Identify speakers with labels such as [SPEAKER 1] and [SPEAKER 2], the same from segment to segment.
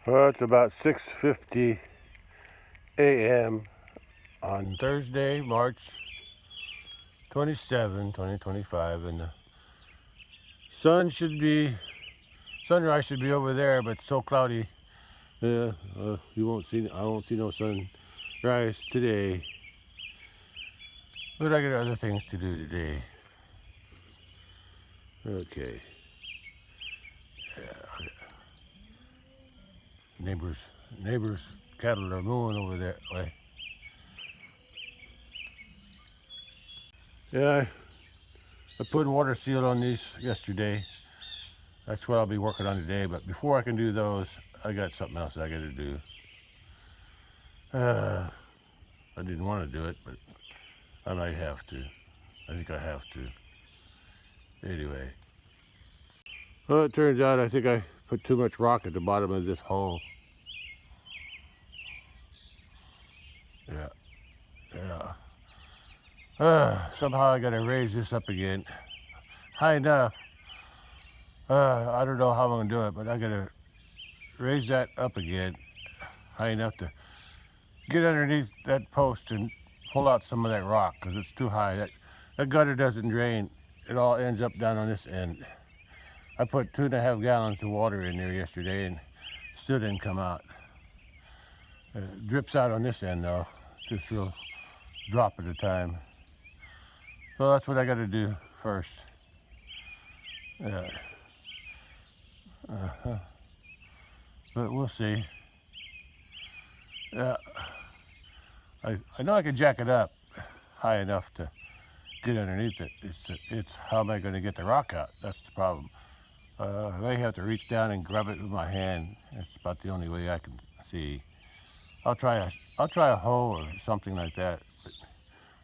[SPEAKER 1] Well, it's about 6:50 a.m. on Thursday, March 27, 2025, and the sunrise should be over there, but it's so cloudy. I won't see no sunrise today. But I got other things to do today. Okay. Yeah. Neighbors' cattle are mooing over that way. Yeah, I put water seal on these yesterday. That's what I'll be working on today. But before I can do those, I got something else I got to do. I didn't want to do it, but I might have to. I think I have to. Anyway. Well, it turns out I think I put too much rock at the bottom of this hole. Yeah. Somehow I got to raise this up again. High enough. I don't know how I'm going to do it, but I got to raise that up again. High enough to get underneath that post and pull out some of that rock because it's too high. That gutter doesn't drain. It all ends up down on this end. I put 2.5 gallons of water in there yesterday and still didn't come out. It drips out on this end though, just real drop at a time. So that's what I got to do first. But we'll see. Yeah, I know I can jack it up high enough to get underneath it. It's how am I going to get the rock out? That's the problem. I may have to reach down and grab it with my hand. That's about the only way I can see. I'll try a hoe or something like that. But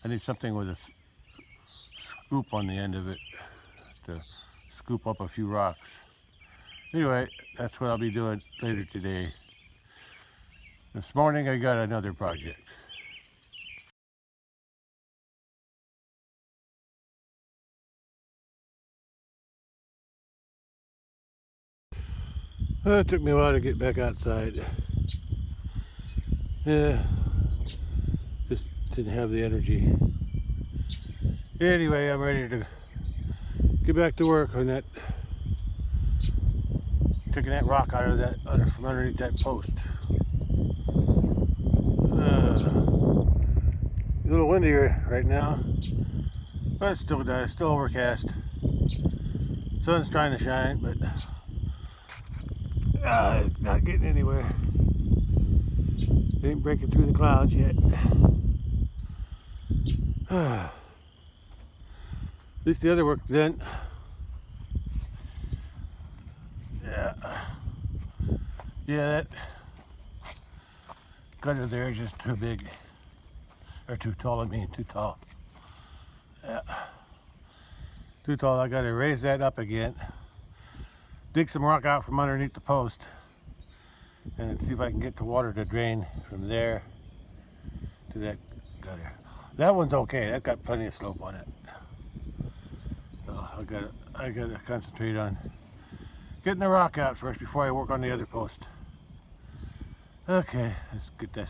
[SPEAKER 1] I need something with a scoop on the end of it to scoop up a few rocks. Anyway, that's what I'll be doing later today. This morning I got another project. Well, it took me a while to get back outside. Yeah, just didn't have the energy. Anyway, I'm ready to get back to work on that, taking that rock out of that from underneath that post. A little windier right now, but it's still overcast. Sun's trying to shine, but it's not getting anywhere. It ain't breaking through the clouds yet. At least the other work's done. Yeah, that gutter there is just too big. Or too tall, too tall. Yeah. Too tall. I gotta raise that up again. Dig some rock out from underneath the post and see if I can get the water to drain from there to that gutter. That one's okay. That got plenty of slope on it. So I gotta concentrate on getting the rock out first before I work on the other post. Okay, let's get this.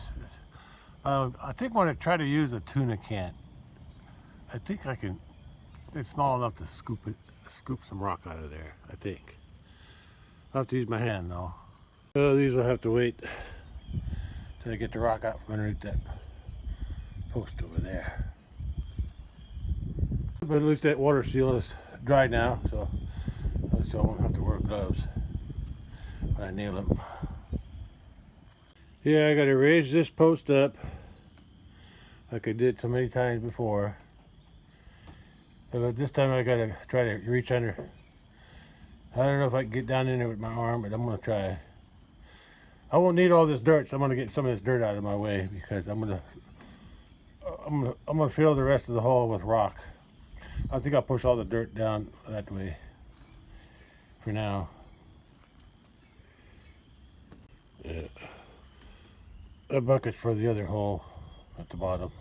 [SPEAKER 1] I think I'm going to try to use a tuna can. I think I can. It's small enough to scoop some rock out of there, I think. I'll have to use my hand though. These will have to wait till I get the rock out from underneath that post over there. But at least that water seal is dry now, so I won't have to wear gloves when I nail them. Yeah, I gotta raise this post up like I did so many times before. But this time I gotta try to reach under. I don't know if I can get down in there with my arm, but I'm gonna try. I won't need all this dirt, so I'm gonna get some of this dirt out of my way because I'm gonna fill the rest of the hole with rock. I think I'll push all the dirt down that way for now. Yeah. A bucket for the other hole at the bottom.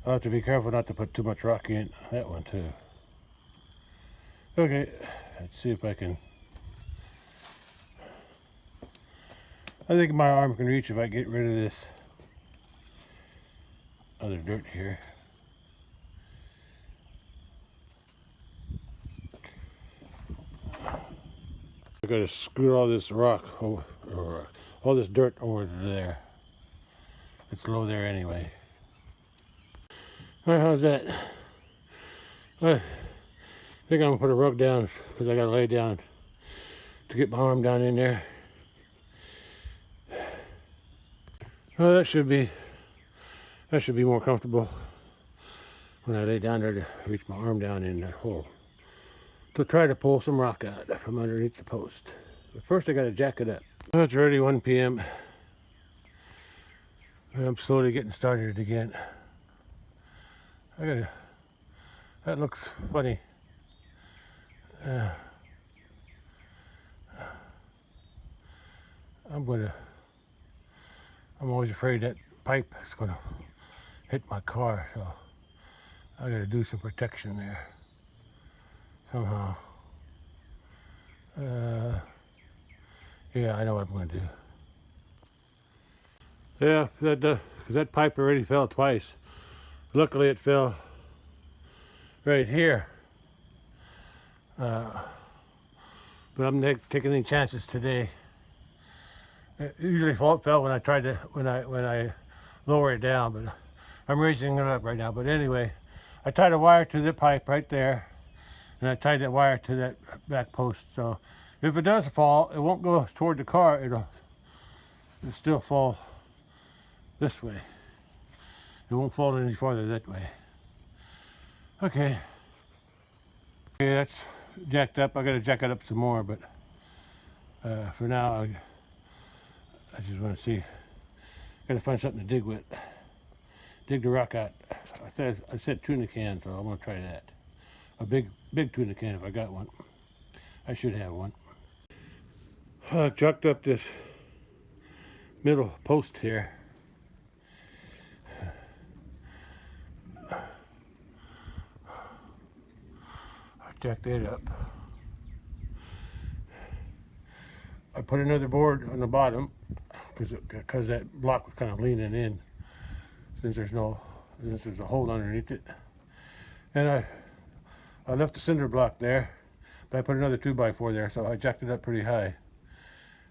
[SPEAKER 1] I'll have to be careful not to put too much rock in that one too. Okay, let's see if I can I think my arm can reach if I get rid of this other dirt here. I gotta scoot all this rock over, or all this dirt over to there. It's low there anyway. All right, how's that? I think I'm gonna put a rug down because I gotta lay down to get my arm down in there. Well, that should be more comfortable when I lay down there to reach my arm down in that hole. To try to pull some rock out from underneath the post. But first I gotta jack it up. Well, it's already 1 p.m. and I'm slowly getting started again. That looks funny. I'm always afraid that pipe is gonna hit my car, so I gotta do some protection there somehow. Yeah, I know what I'm gonna do. Yeah, that pipe already fell twice. Luckily it fell right here. But I'm not taking any chances today. It usually fell when I lower it down, but I'm raising it up right now. But anyway, I tied a wire to the pipe right there, and I tied that wire to that back post. So if it does fall, it won't go toward the car. It'll still fall this way. It won't fall any farther that way. Okay, that's jacked up. I gotta jack it up some more, but for now, I just want to see. Gotta find something to dig with. Dig the rock out. I said tuna can, so I'm gonna try that. A big tuna can if I got one. I should have one. I jacked up this middle post here. I jacked it up. I put another board on the bottom because that block was kind of leaning in since there's a hole underneath it. And I left the cinder block there, but I put another 2x4 there, so I jacked it up pretty high.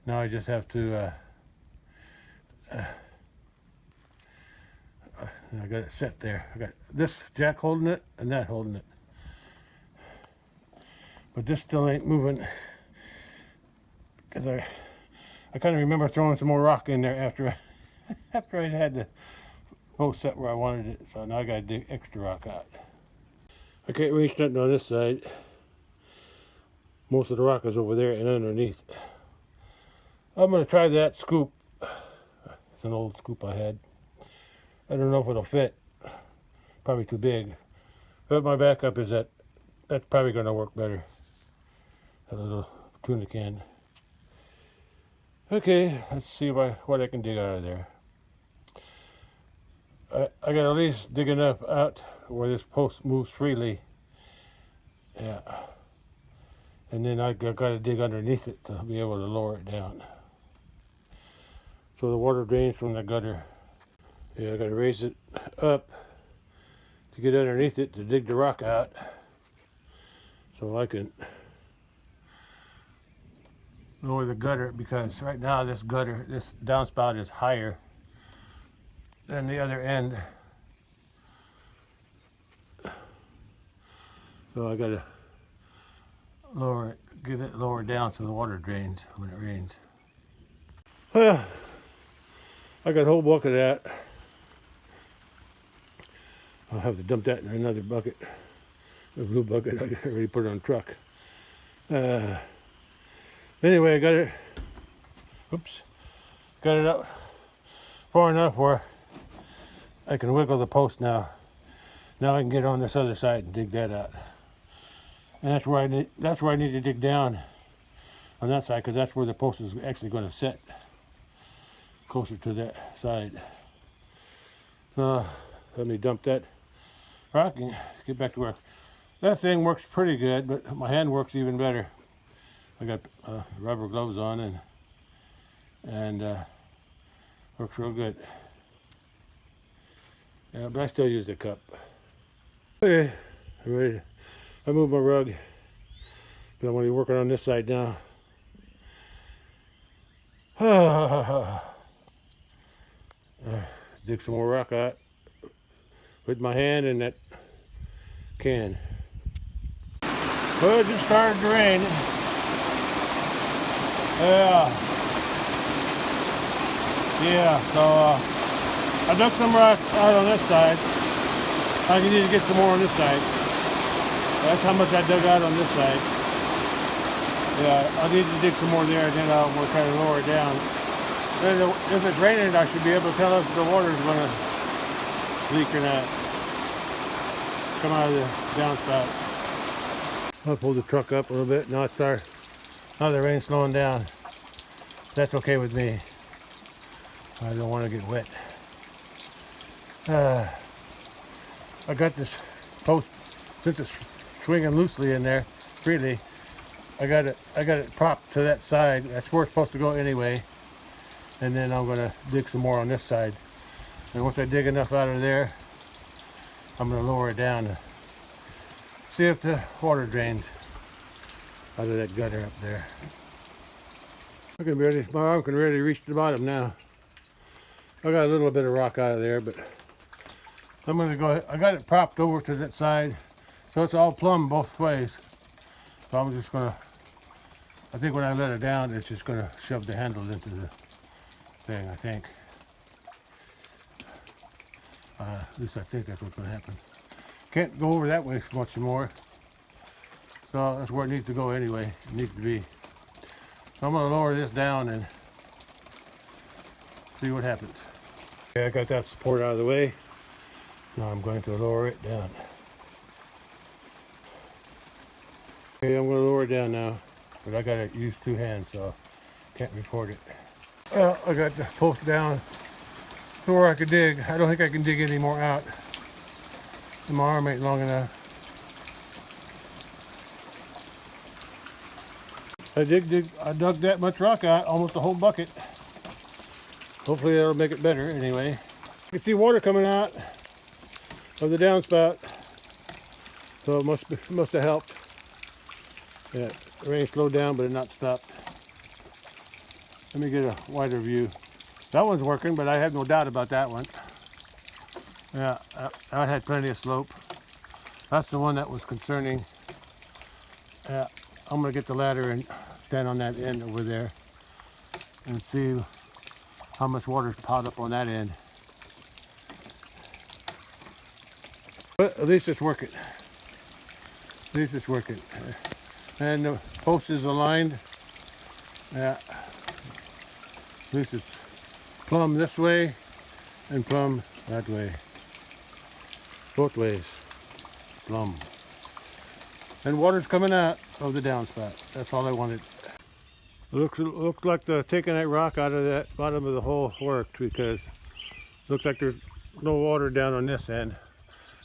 [SPEAKER 1] Now I just have to I got it set there. I got this jack holding it and that holding it, but this still ain't moving because I kind of remember throwing some more rock in there after I had the post set where I wanted it. So now I got to dig extra rock out. I can't reach nothing on this side. Most of the rock is over there and underneath. I'm going to try that scoop. It's an old scoop I had. I don't know if it'll fit. Probably too big. But my backup is that's probably going to work better. A little tuna can. Okay, let's see what I can dig out of there. I got to at least dig enough out where this post moves freely. Yeah. And then I got to dig underneath it to be able to lower it down. So the water drains from the gutter. Yeah, I got to raise it up to get underneath it to dig the rock out so I can lower the gutter, because right now this downspout is higher than the other end. So I got to lower it, get it lowered down so the water drains when it rains. Well, I got a whole bucket of that. I'll have to dump that in another bucket, a blue bucket. I already put it on the truck. Anyway, I got it. Oops, got it up far enough where I can wiggle the post now. Now I can get on this other side and dig that out. And that's where I need to dig down on that side, because that's where the post is actually going to sit, closer to that side. Let me dump that rock and get back to work. That thing works pretty good, but my hand works even better. I got rubber gloves on, and and works real good. Yeah, but I still use the cup. Okay, I'm ready. I moved my rug because I'm going to be working on this side now. Dig some more rock out with my hand in that can. Well, it just started to rain. Yeah, so I dug some rock out on this side. I need to get some more on this side. That's how much I dug out on this side. Yeah, I need to dig some more there, and then we'll kind of lower it down. Then if it's raining, I should be able to tell if the water is going to leak or not. Come out of the downspout. I'll pull the truck up a little bit. Now the rain's slowing down. That's okay with me. I don't want to get wet. I got this post, since it's swinging loosely in there, freely. I got it propped to that side. That's where it's supposed to go anyway. And then I'm gonna dig some more on this side. And once I dig enough out of there, I'm gonna lower it down to see if the water drains out of that gutter up there. My arm can really reach the bottom now. I got a little bit of rock out of there, but I'm gonna go. I got it propped over to that side, so it's all plumb both ways. So I'm just gonna. I think when I let it down, it's just gonna shove the handle into the thing. I think. At least I think that's what's gonna happen. Can't go over that way much more. So that's where it needs to go anyway. It needs to be. So I'm gonna lower this down and see what happens. Okay, I got that support out of the way. Now I'm going to lower it down. Okay, I'm going to lower it down now, but I got to use two hands, so can't record it. Well, I got the post down to where I could dig. I don't think I can dig any more out. My arm ain't long enough. I dug that much rock out, almost a whole bucket. Hopefully that'll make it better anyway. You can see water coming out of the downspout, so it must have helped. Yeah, the rain slowed down, but it not stopped. Let me get a wider view. That one's working, but I have no doubt about that one. Yeah, that had plenty of slope. That's the one that was concerning. Yeah, I'm gonna get the ladder and stand on that end over there and see how much water's piled up on that end. But at least it's working. At least it's working. And the post is aligned. Yeah. At least it's plumb this way and plumb that way. Both ways. Plumb. And water's coming out of the downspout. That's all I wanted. It looks like taking that rock out of that bottom of the hole worked, because it looks like there's no water down on this end.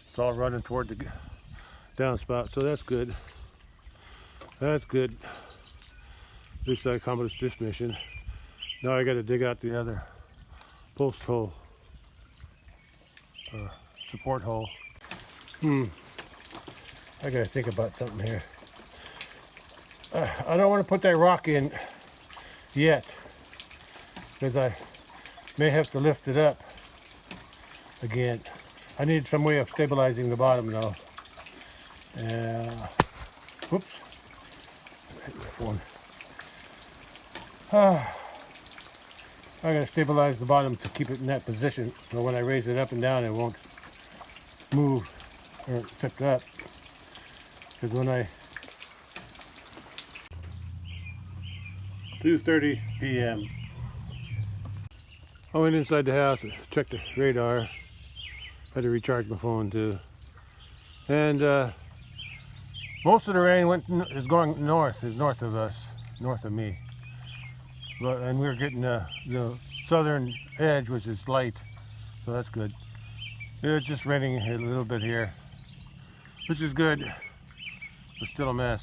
[SPEAKER 1] It's all running toward the downspout, so that's good. That's good. At least I accomplished this mission. Now I got to dig out the other post hole, support hole. I got to think about something here. I don't want to put that rock in yet, because I may have to lift it up again. I need some way of stabilizing the bottom though. Whoops. I gotta stabilize the bottom to keep it in that position, so when I raise it up and down, it won't move or tip up. Because when 2:30 p.m. I went inside the house and checked the radar. Had to recharge my phone too. And most of the rain is going north, is north of us, north of me. And we're getting the southern edge, which is light, so that's good. It's just raining a little bit here, which is good, but still a mess.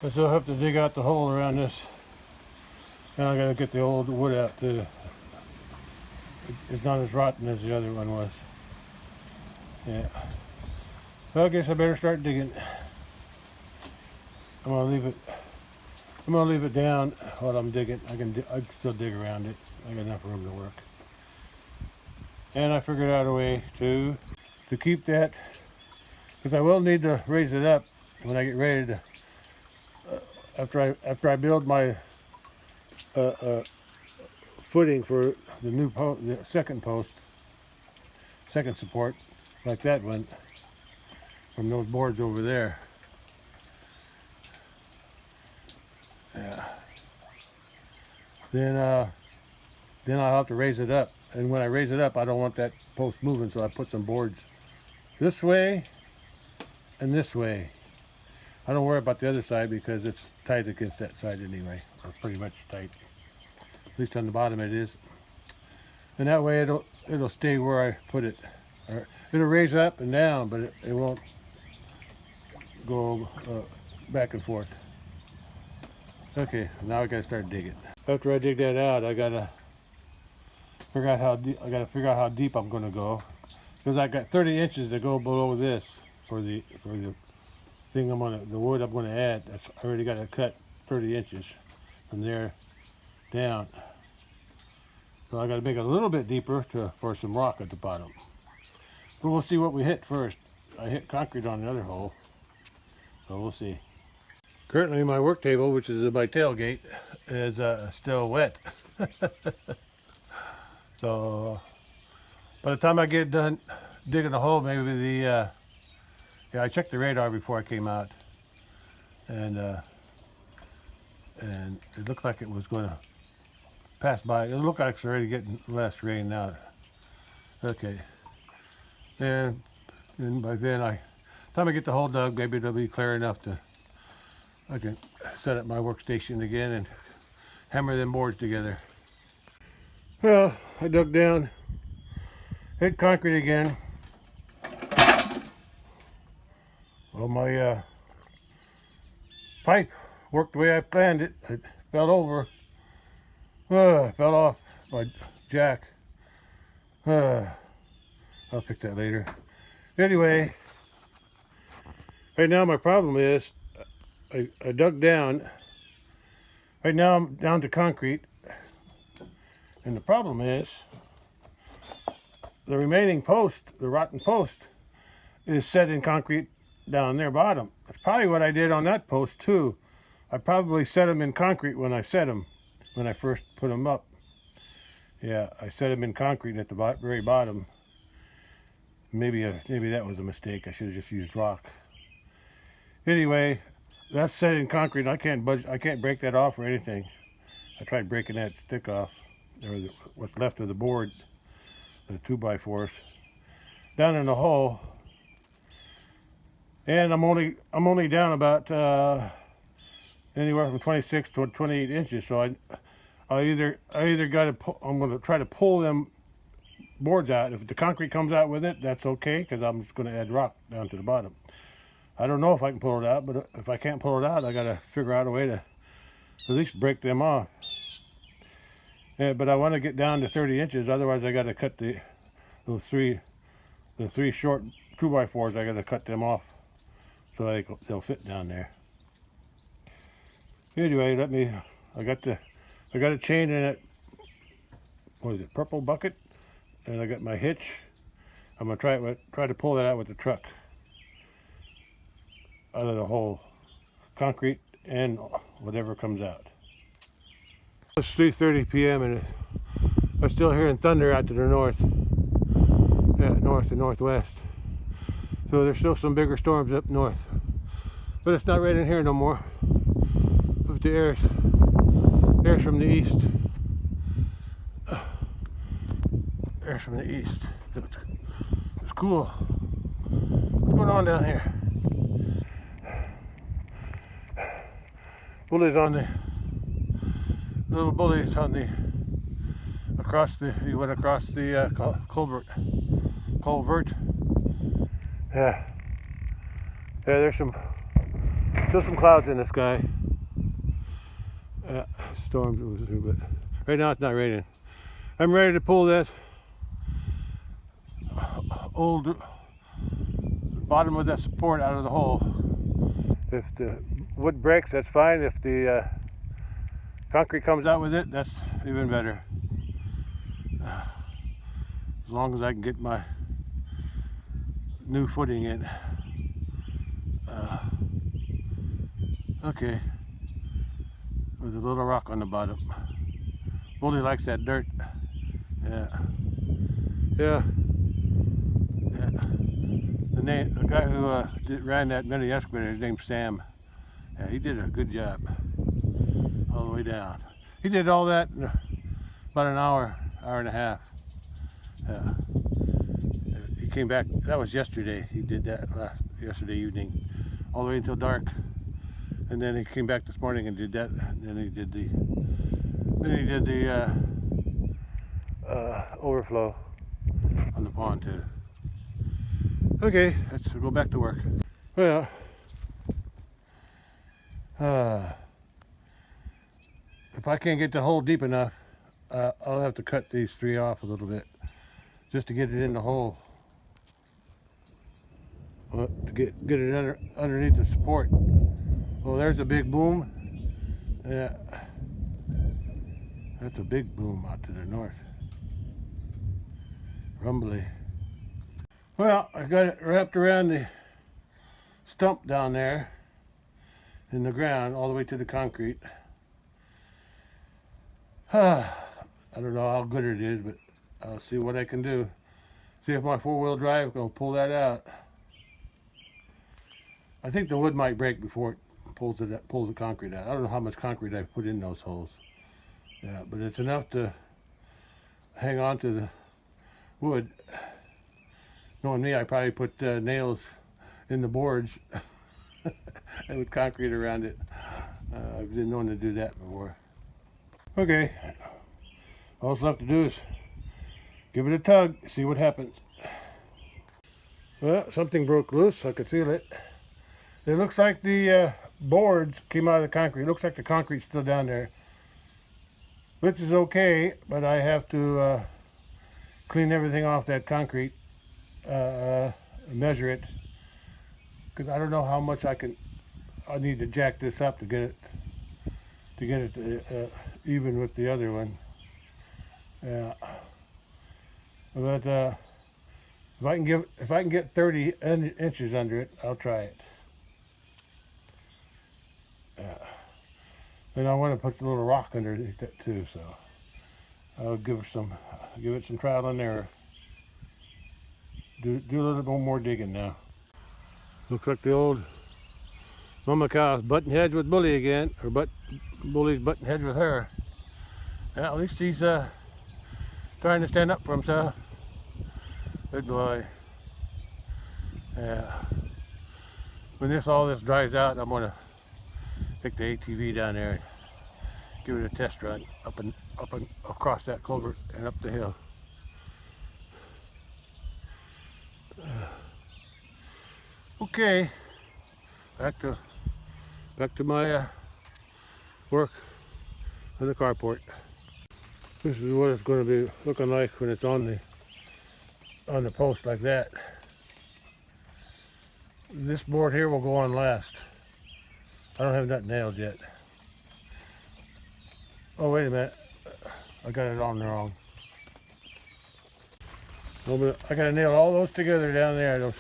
[SPEAKER 1] I still have to dig out the hole around this. And I gotta get the old wood out too. It's not as rotten as the other one was. Yeah. So I guess I better start digging. I'm gonna leave it down while I'm digging. I can still dig around it. I got enough room to work. And I figured out a way to keep that, because I will need to raise it up when I get ready to after I build my footing for the second support, like that one from those boards over there. Yeah. Then I'll have to raise it up, and when I raise it up, I don't want that post moving, so I put some boards this way and this way. I don't worry about the other side because it's tight against that side anyway, or pretty much tight. At least on the bottom it is. And that way it'll stay where I put it. Or it'll raise up and down, but it won't go back and forth. Okay, now I gotta start digging. After I dig that out, I gotta figure out how deep I'm gonna go, because I got 30 inches to go below this for the thing the wood I'm gonna add. I already got to cut 30 inches from there down. So I got to make it a little bit deeper for some rock at the bottom. But we'll see what we hit first. I hit concrete on the other hole, so we'll see. Currently my work table, which is my tailgate, is still wet. So by the time I get done digging the hole, maybe yeah, I checked the radar before I came out, and it looked like it was going to pass by. It looked like it's already getting less rain now. Okay, and by then time I get the hole dug, maybe it'll be clear enough I can set up my workstation again and hammer them boards together. Well, I dug down, hit concrete again. Well, my pipe worked the way I planned it. It fell over. Fell off my jack. I'll fix that later. Anyway, right now my problem is I dug down. Right now I'm down to concrete. And the problem is the remaining post, the rotten post, is set in concrete down there bottom. That's probably what I did on that post too. I probably set them in concrete when I first put them up. Yeah, I set them in concrete at the very bottom. Maybe that was a mistake. I should have just used rock. Anyway, that's set in concrete. I can't break that off or anything. I tried breaking that stick off, or what's left of the board, the 2x4s, down in the hole. And I'm only down about anywhere from 26 to 28 inches. So I either I'm going to try to pull them boards out. If the concrete comes out with it, that's okay, because I'm just going to add rock down to the bottom. I don't know if I can pull it out, but if I can't pull it out, I got to figure out a way to at least break them off. Yeah, but I want to get down to 30 inches. Otherwise, I got to cut the three short 2x4s. I got to cut them off so they'll fit down there. Anyway, I got a chain in it. What is it? Purple bucket, and I got my hitch. I'm gonna try to pull that out with the truck out of the hole, concrete and whatever comes out. It's 3:30 p.m. and I'm still hearing thunder out to the north, north and northwest. So there's still some bigger storms up north, but it's not raining here no more. But the air's from the east. Air's from the east. It's cool. What's going on down here? Bullies on the little bullies on the went across the culvert. Yeah, there's some Still some clouds in the sky. Storms moving through, but right now it's not raining. I'm ready to pull that old bottom of that support out of the hole. If the wood breaks, that's fine. If the concrete comes out with it, that's even better. As long as I can get my new footing in. Okay, with a little rock on the bottom. Bully likes that dirt. Yeah. Yeah. The guy who ran that mini excavator, his name's Sam. Yeah, he did a good job all the way down. He did all that in about an hour and a half. Yeah. He came back. That was yesterday. He did that yesterday evening, all the way until dark, and then he came back this morning and did that. And then he did the overflow on the pond too. Okay, let's go back to work. Well, if I can't get the hole deep enough, I'll have to cut these three off a little bit just to get it in the hole. To get it underneath the support. Oh, there's a big boom. Yeah, that's a big boom out to the north. Rumbly. Well, I got it wrapped around the stump down there in the ground all the way to the concrete. I don't know how good it is, but I'll see what I can do. See if my four-wheel drive can pull that out. I think the wood might break before it pulls the concrete out. I don't know how much concrete I've put in those holes. Yeah, but it's enough to hang on to the wood. Knowing me, I probably put nails in the boards and with concrete around it. I've been known to do that before. Okay, all that's left to do is give it a tug, see what happens. Well, something broke loose, I could feel it. It looks like the boards came out of the concrete. It looks like the concrete's still down there, which is okay, but I have to clean everything off that concrete, measure it, because I don't know how much I need to jack this up to get it even with the other one. Yeah, but if I can get 30 inches under it, I'll try it. Then I want to put a little rock underneath it too, so I'll give it some trial and error. Do a little bit more digging now. Looks like the old mama cow's butting heads with Bully again, or Bully's butting heads with her. Yeah, at least he's trying to stand up for himself. Good boy. Yeah. When all this dries out, I'm gonna take the ATV down there and give it a test run up and across that culvert and up the hill. Okay, back to my work on the carport. This is what it's going to be looking like when it's on the post like that. This board here will go on last. I don't have that nailed yet. Oh, wait a minute. I got it on wrong. I got to nail all those together down there. Those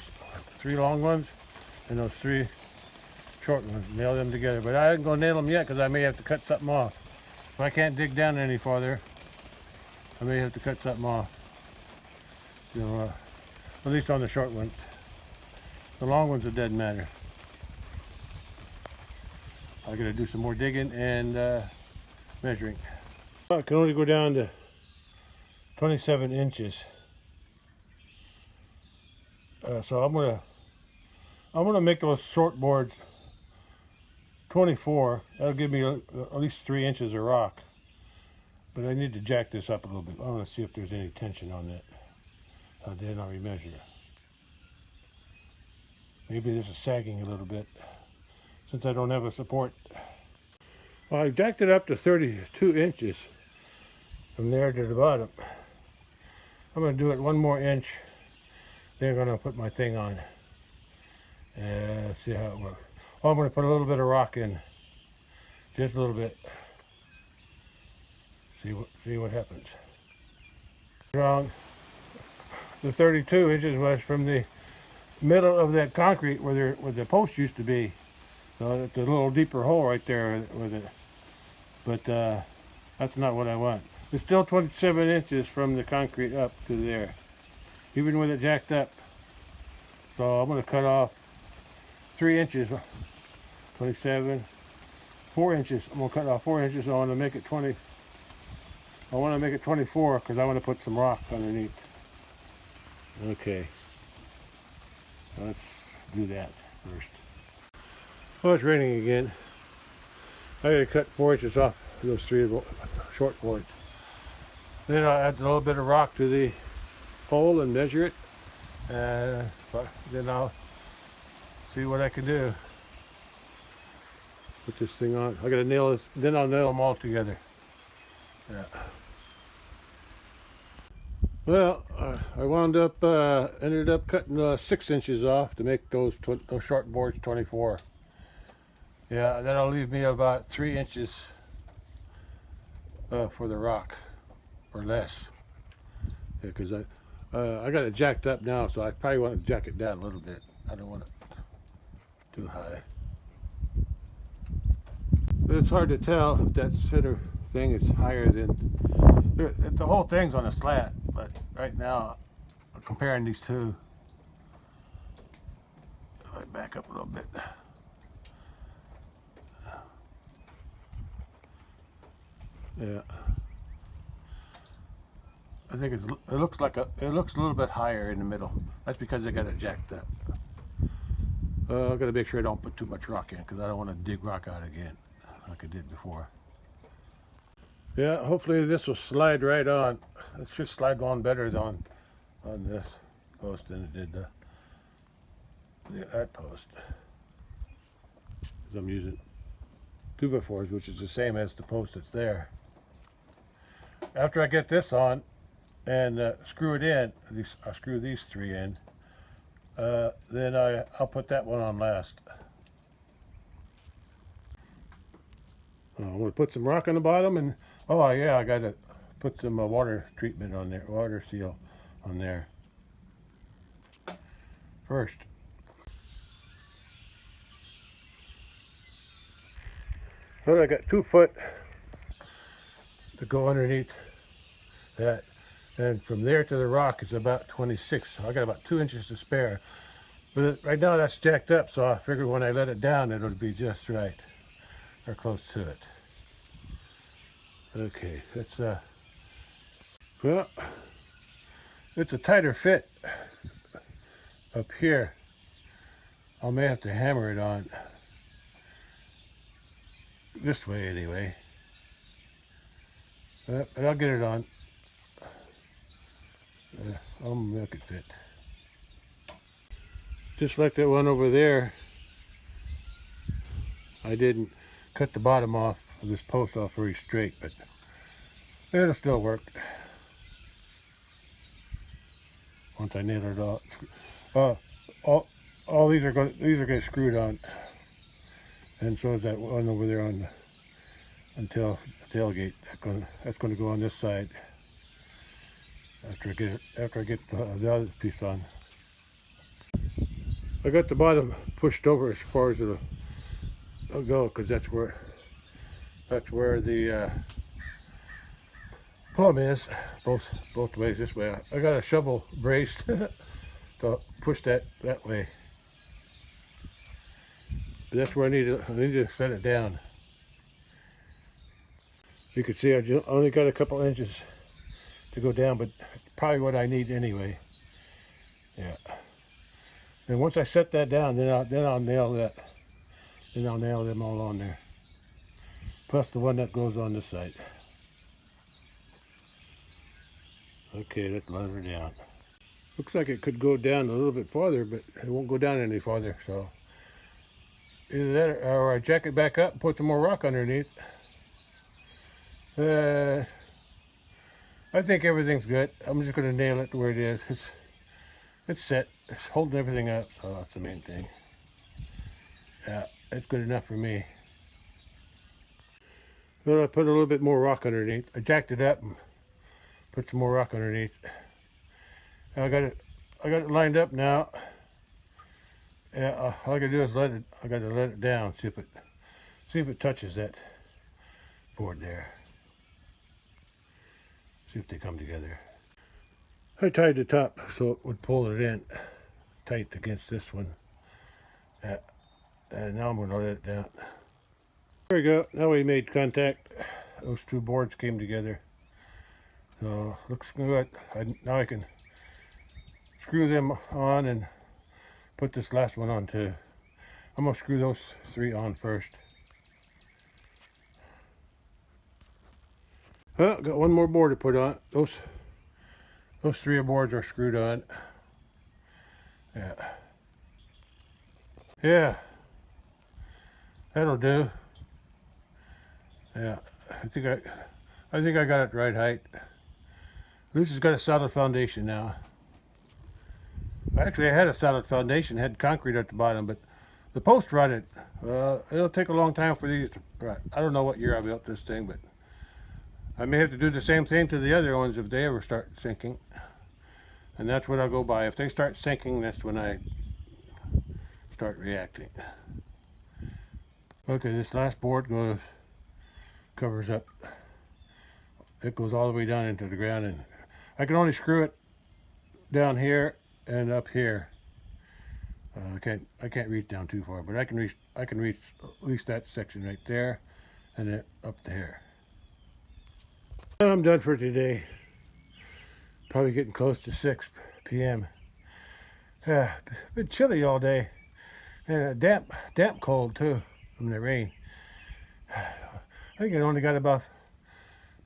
[SPEAKER 1] 3 long ones and those 3 short ones. Nail them together. But I ain't going to nail them yet because I may have to cut something off. If I can't dig down any farther, I may have to cut something off. You know, at least on the short ones. The long ones, it doesn't matter. I got to do some more digging and measuring. I can only go down to 27 inches. So I'm gonna make those short boards 24. That'll give me at least 3 inches of rock. But I need to jack this up a little bit. I want to see if there's any tension on that. Then I'll remeasure. Maybe this is sagging a little bit. since I don't have a support. Well, I jacked it up to 32 inches from there to the bottom. I'm going to do it 1 more inch. Then I'm going to put my thing on and see how it works. Oh, I'm going to put a little bit of rock in, just a little bit. See what happens. Wrong. The 32 inches was from the middle of that concrete where the post used to be. So it's a little deeper hole right there with it. But that's not what I want. It's still 27 inches from the concrete up to there, even with it jacked up. So I'm going to cut off 3 inches, 27, 4 inches. I'm going to cut off 4 inches. I want to make it 20. I want to make it 24 because I want to put some rock underneath. Okay, let's do that first. Well, it's raining again. I got to cut 4 inches off those 3 short boards. Then I'll add a little bit of rock to the hole and measure it. Then I'll see what I can do. Put this thing on. I got to nail this. Then I'll nail them all together. Yeah. Well, I ended up cutting 6 inches off to make those short boards 24. Yeah, that'll leave me about 3 inches for the rock, or less. Yeah, because I got it jacked up now, so I probably want to jack it down a little bit. I don't want it too high. But it's hard to tell if that center thing is higher than... The whole thing's on a slant, but right now I'm comparing these two. If I back up a little bit. Yeah, I think it looks a little bit higher in the middle. That's because I got it jacked up. I've got to make sure I don't put too much rock in because I don't want to dig rock out again like I did before. Yeah, hopefully this will slide right on. It should slide on better on this post than it did that post. I'm using 2x4s, which is the same as the post that's there. After I get this on and screw it in, I'll screw these 3 in, then I'll put that one on last. I'm going to put some rock on the bottom, and oh yeah, I got to put some water treatment on there, water seal on there first. So I got 2 foot to go underneath that, and from there to the rock is about 26. So I got about 2 inches to spare. But right now that's jacked up, so I figured when I let it down it'll be just right, or close to it. Okay, well, it's a tighter fit up here. I may have to hammer it on this way anyway. But I'll get it on. I'll make it fit. Just like that one over there, I didn't cut the bottom off of this post off very straight, but it'll still work once I nail it off. All these are getting screwed on, and so is that one over there on the tailgate. That's going to go on this side after I get the other piece on. I got the bottom pushed over as far as it'll go, because that's where the plumb is, both ways. This way I got a shovel braced to push that way. But that's where I need to set it down. You can see I only got a couple inches to go down, but probably what I need anyway. Yeah. And once I set that down, then I'll nail that. Then I'll nail them all on there. Plus the one that goes on this side. Okay, let's let her down. Looks like it could go down a little bit farther, but it won't go down any farther, so Either that or I jack it back up and put some more rock underneath. I think everything's good. I'm just going to nail it to where it is. It's set. It's holding everything up, so that's the main thing. Yeah, it's good enough for me. Then I put a little bit more rock underneath. I jacked it up and put some more rock underneath. I got it lined up now. Yeah, all I gotta do is I gotta let it down, see if it touches that board there. See if they come together. I tied the top so it would pull it in tight against this one. Yeah, and now I'm gonna let it down. There we go. Now we made contact. Those two boards came together. So looks good. Now I can screw them on and put this last one on too. I'm gonna screw those three on first. Oh, got one more board to put on. Those three boards are screwed on. Yeah. Yeah. That'll do. Yeah. I think I got it right height. This has got a solid foundation now. Actually, I had a solid foundation, had concrete at the bottom, but the post rotted. It'll take a long time for these to rot. I don't know what year I built this thing, but I may have to do the same thing to the other ones if they ever start sinking. And that's what I'll go by. If they start sinking, that's when I start reacting. Okay, this last board covers up. It goes all the way down into the ground, and I can only screw it down here and up here. I can't reach down too far, but I can reach at least that section right there, and then up there. I'm done for today. Probably getting close to 6 p.m. Been chilly all day, and damp cold too from the rain. I think it only got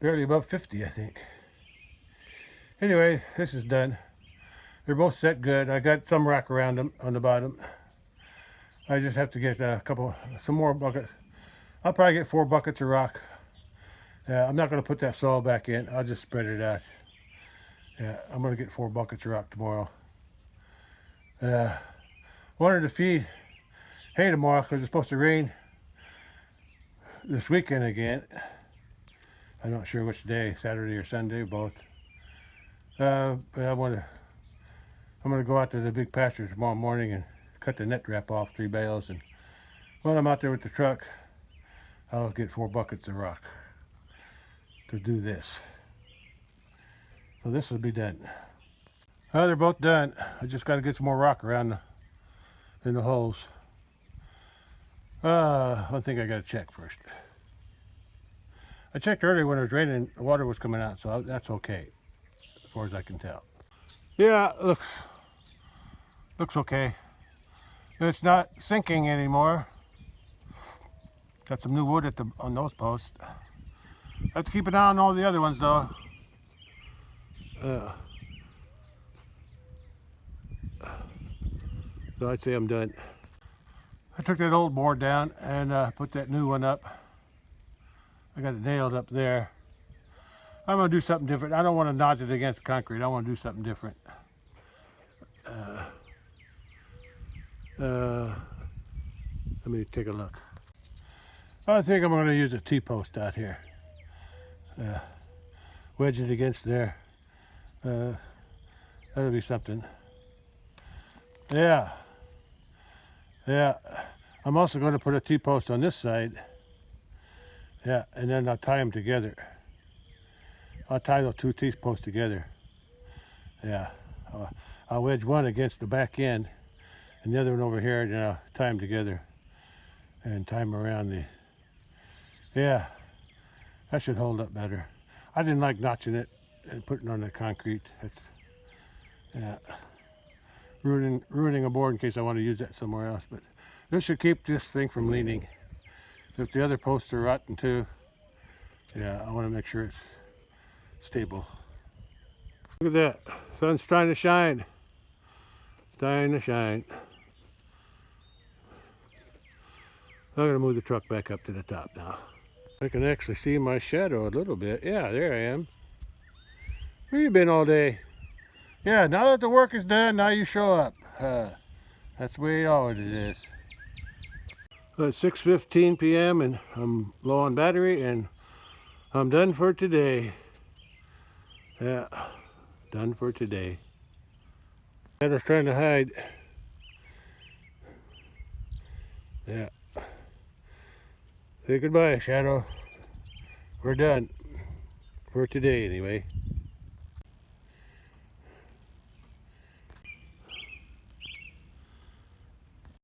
[SPEAKER 1] barely above 50, I think. Anyway, this is done. They're both set good. I got some rock around them on the bottom. I just have to get some more buckets. I'll probably get 4 buckets of rock. I'm not going to put that soil back in. I'll just spread it out. Yeah, I'm going to get 4 buckets of rock tomorrow. Wanted to feed hay tomorrow because it's supposed to rain this weekend again. I'm not sure which day, Saturday or Sunday, both. But I'm going to go out to the big pasture tomorrow morning and cut the net wrap off 3 bales. And when I'm out there with the truck, I'll get 4 buckets of rock to do this. So this will be done. Well, they're both done. I just got to get some more rock around in the holes. I think I got to check first. I checked earlier when it was raining, the water was coming out, so that's okay, as far as I can tell. Yeah, looks okay. It's not sinking anymore. Got some new wood on those posts. I have to keep an eye on all the other ones though. So I'd say I'm done. I took that old board down and put that new one up. I got it nailed up there. I'm gonna do something different. I don't want to notch it against the concrete. I want to do something different. Let me take a look. I think I'm going to use a T-post out here. Wedge it against there. That'll be something. Yeah. I'm also going to put a T-post on this side. Yeah, and then I'll tie them together. I'll tie those 2 T-posts together. Yeah. I'll wedge one against the back end and the other one over here, and then I'll tie them together and tie them around the... Yeah, that should hold up better. I didn't like notching it and putting it on the concrete. Yeah, ruining a board in case I want to use that somewhere else. But this should keep this thing from leaning. If the other posts are rotten too, yeah, I want to make sure it's stable. Look at that, sun's trying to shine. It's trying to shine. I'm gonna move the truck back up to the top now. I can actually see my shadow a little bit. Yeah, there I am. Where you been all day? Yeah, now that the work is done, now you show up. That's the way it always is. So it's 6:15 p.m. and I'm low on battery and I'm done for today. Yeah, done for today. Shadow's trying to hide. Yeah. Say goodbye, Shadow. We're done. For today, anyway.